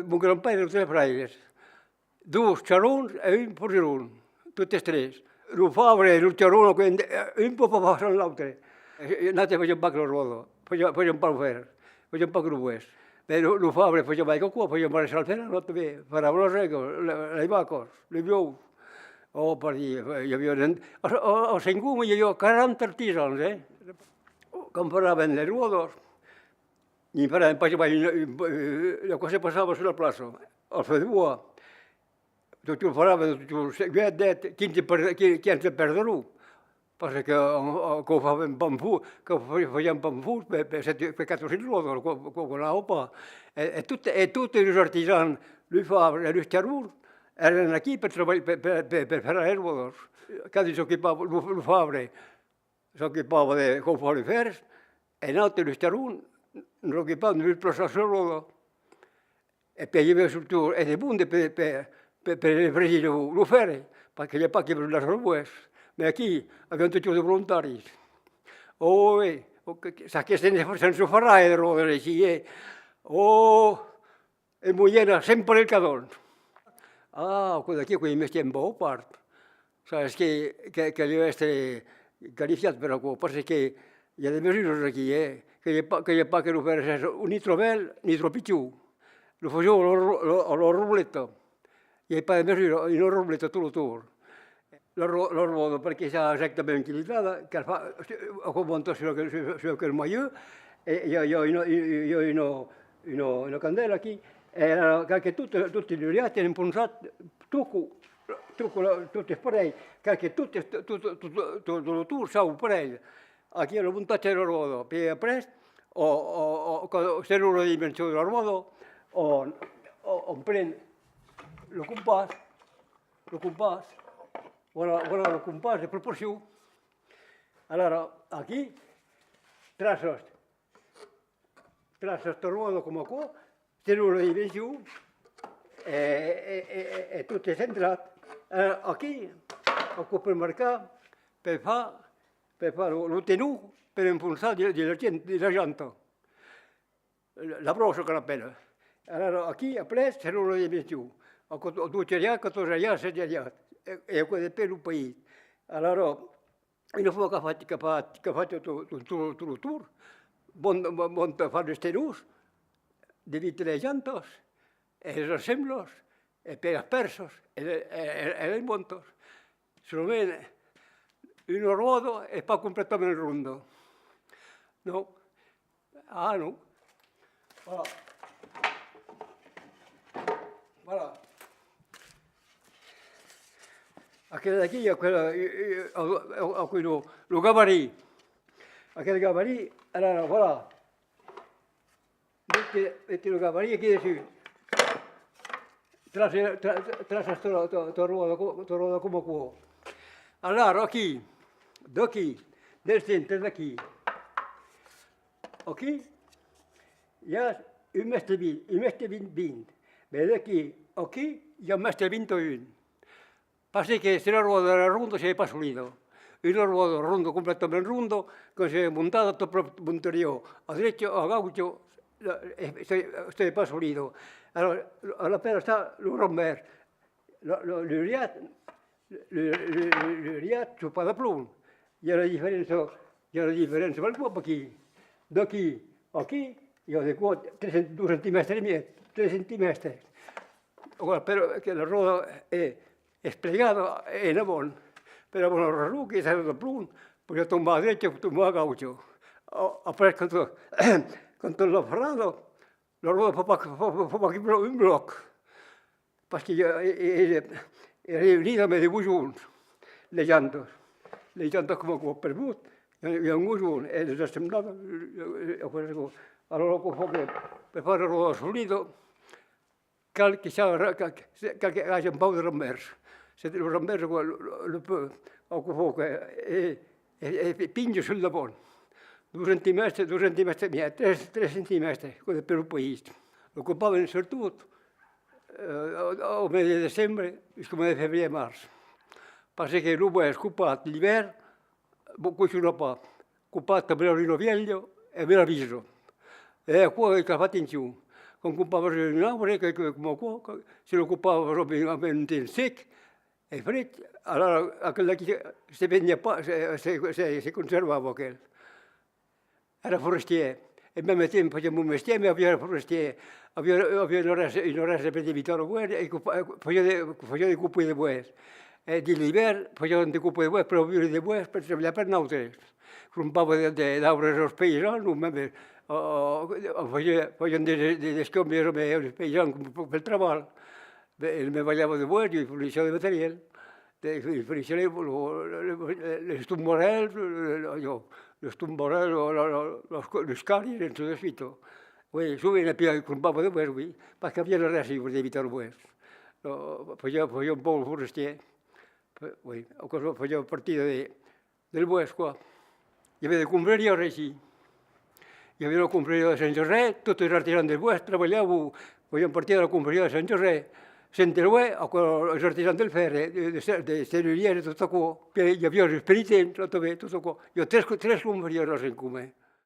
mon grand-pare eren tres fraires, dos xarons e un forgerón, totes tres. Lo fabre, lo xarón, un po passant l'altre. Nosaltres fèiem pa que rodo, fèiem pa fer, fèiem pa grues. Lo fabre fèiem aigua qua, fèiem a salfera, no també, paraven els regos, les vaques, les bous. Oh, per dir, hi havia... A Sengú hi havia 40 artisans, que paraven les rodes, i paraven per la cosa passava sulla plaça, al Fedua. Tot ho paraven, 15 per 1, perquè que ho feien pamfús per 400 rodes, con la opa. E tutti els artisans, lui Fabre e lui Xarur, eren aquí per fer les rodes. Cada s'occupava, lui Fabre s'occupava de com fer les fers, e l'altre, lui Xarur, s'occupava de plaçar les rodes. E per llevar surtout de bunde per fregir lo ferro, perquè gli pacchi per les rues. Ma aquí abbiamo tutti i volontari. Sa che sense farà le rodes així, e mullena sempre el cadon. Aquí mi estem bo part. Saps que li va essere carifiat, però passa que hi ha de mesures aquí, que hi pa que lo fes ni tro bel ni tro pitjor. Lo facevo alla rubletta. Hi ha pa de mesura, in una rubletta tot l'autor. La roda perquè s'ha exactament utilitzada, que fa augmenta això que és millor, hi ha una candela aquí, que tutti gli oriati hanno puntato tutti sparelli, che tutto l'autor sa un parell. Aquí la muntatge de la roda, per après, o se no la dimensió de la roda, on pren el compàs, voilà el compàs de proporció. Allora, aquí traces la roda com qua, tenen una dimensió, e tot és centrat. Aquí, per marcar, per fer el tenú, per impulsar la llanta. La brossa que la pena. Allora, aquí, après, tenen una dimensió. 12 allà, 14 allà, 16 allà. E quello per un paese. Allora, una volta che fa tutto il tour, monta a fare les tenús, divide les llantes, les assembles, e pega els persos, e les montes. Solament una roda è pas completamente rondo. No? No. Voilà. Voilà. Aquella d'aquí, el gabarí. Aquell gabarí, allora, voilà. Metti il gabarí aquí dessus. Traces ta roda come qua. Allora, aquí, d'aquí, del centre d'aquí. Aquí hi ha un mestre 20. Ve d'aquí, aquí hi ha un mestre 21. Pasa que se la rueda era rondo, se pas solido. Una rueda rondo, completamente rondo, que se montava tot l'interior. A derecho, a gaucho, se pas solido. Allora, alla pera sta lo romber. L'uriat su pa de plom. Hi ha la diferència del cop aquí. D'aquí, aquí, hi ha de qua 2 centímetres i mig, 3 centímetres. Però que la roda és plegada en avant. Però quan el reluc és de plom, pues tomba a derecha, tomba a gaucho. Après, quand l'ha ferrado, la roda fa aquí un bloc. Perquè era unida amb dos junts, les llantes. Les llantes com a perdut, hi ha un junt, és desemblada. Allora, per fare la roda solida, cal que hi hagi un pau de rambers. El rambers pinge sul damunt. 2 centímetres, 3 centímetres, per un país. L'ocupaven sobretot al mes de desembre fins al mes de febrer i març. Passa que l'uomo è occupato l'hivern, cuoce una pa, occupato per il novembre e per l'avviso. E qua che ha fatto in giù. quan ocupaves un arbre, que com qua, si l'ocupaves amb un temps sec e fred, allora aquell d'aquí se venia pas, se conservava aquell. Era forestier. E al mesmo tempo facevo un mestiere, ma era forestier. Aveva un'oresa per evitare guerre e faceva de cupoi de bois. E de l'hivern facevano de cupoi de bois per viure de bois per treballar per nosaltres. Rompava d'arbres als paisans, feien d'escombres als paisans pel treball. El me ballava de bois i forneixia de material. Forneixia les tumborels, los tumborels, los caris, en tot això. Sovint rompava de bois, perquè havia res per evitar bois. Feia un poc forestier. Feia partida del bois, qua. Hi havia de compraries així. Hi havia la compraria de Sant José, tots els artesans del bois treballàveu, feien partida de la compraria de Sant José, Centeruè, els artesans del ferro, de Cervellera, tot això. Hi havia els penitents, tot això. Hi ha tres compraries en comú.